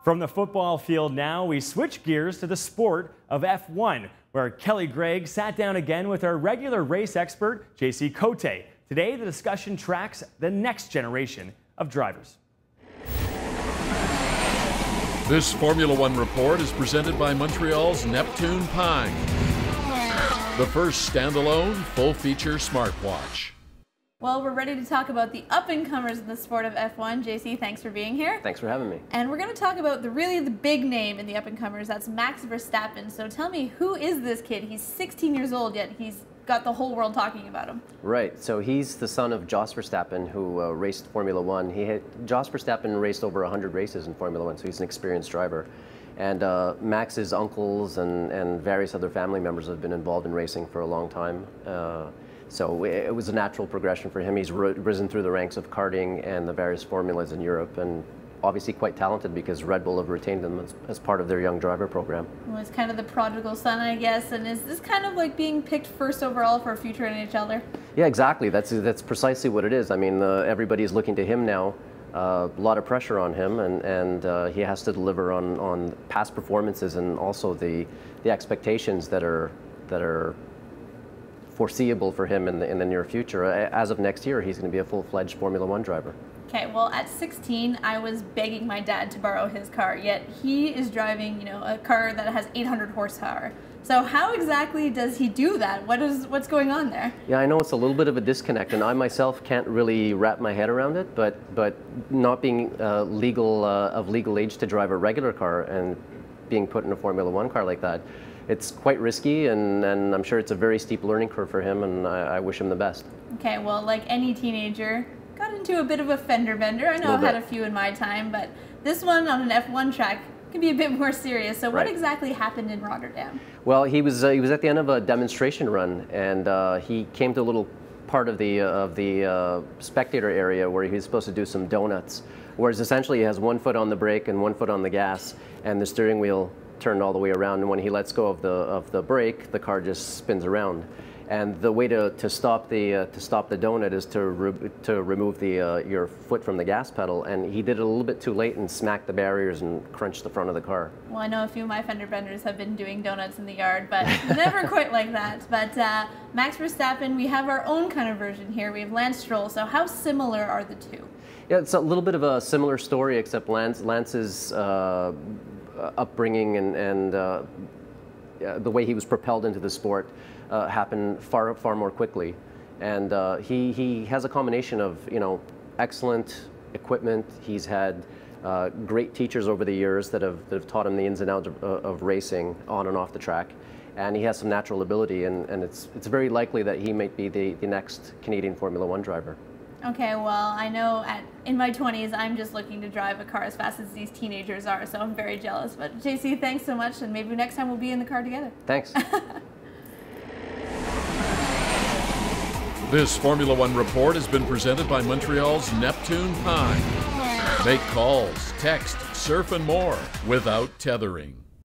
From the football field now, we switch gears to the sport of F1, where Kelly Gregg sat down again with our regular race expert, JC Cote. Today, the discussion tracks the next generation of drivers. This Formula One report is presented by Montreal's Neptune Pine, the first standalone, full-feature smartwatch. Well, we're ready to talk about the up-and-comers in the sport of F1. JC, thanks for being here. Thanks for having me. And we're going to talk about the big name in the up-and-comers. That's Max Verstappen. So tell me, who is this kid? He's 16 years old, yet he's got the whole world talking about him. Right. So he's the son of Jos Verstappen, who raced Formula One. Jos Verstappen raced over 100 races in Formula One, so he's an experienced driver. And Max's uncles and various other family members have been involved in racing for a long time. So it was a natural progression for him. He's risen through the ranks of karting and the various formulas in Europe, and obviously quite talented because Red Bull have retained him as part of their young driver program. Well, he's kind of the prodigal son, I guess. And is this kind of like being picked first overall for a future NHLer? Yeah, exactly. That's precisely what it is. I mean, everybody's looking to him now. A lot of pressure on him, and he has to deliver on past performances and also the expectations that are foreseeable for him in the near future. As of next year, he's going to be a full-fledged Formula One driver. Okay, well, at 16, I was begging my dad to borrow his car, yet he is driving, a car that has 800 horsepower. So how exactly does he do that? What's going on there? Yeah, I know it's a little bit of a disconnect, and I myself can't really wrap my head around it, but not being of legal age to drive a regular car and being put in a Formula One car like that, it's quite risky, and I'm sure it's a very steep learning curve for him, and I wish him the best. Okay, well, like any teenager, got into a bit of a fender bender. I know I've had a few in my time, but this one on an F1 track can be a bit more serious. So what exactly happened in Rotterdam? Well, he was at the end of a demonstration run, and he came to a little part of the spectator area where he was supposed to do some donuts, whereas essentially he has one foot on the brake and one foot on the gas, and the steering wheel turned all the way around, and when he lets go of the brake, the car just spins around. And the way to stop the donut is to remove your foot from the gas pedal, and he did it a little bit too late and smacked the barriers and crunched the front of the car. Well, I know a few of my fender benders have been doing donuts in the yard, but never quite like that. But Max Verstappen, we have our own kind of version here. We have Lance Stroll. So how similar are the two? Yeah, it's a little bit of a similar story, except Lance's upbringing and the way he was propelled into the sport happened far more quickly, and he has a combination of excellent equipment. He's had great teachers over the years that have taught him the ins and outs of racing on and off the track, and he has some natural ability, and it's very likely that he might be the next Canadian Formula One driver. Okay, well, I know in my 20s, I'm just looking to drive a car as fast as these teenagers are, so I'm very jealous. But JC, thanks so much, and maybe next time we'll be in the car together. Thanks. This Formula One report has been presented by Montreal's Neptune Pine. Make calls, text, surf, and more without tethering.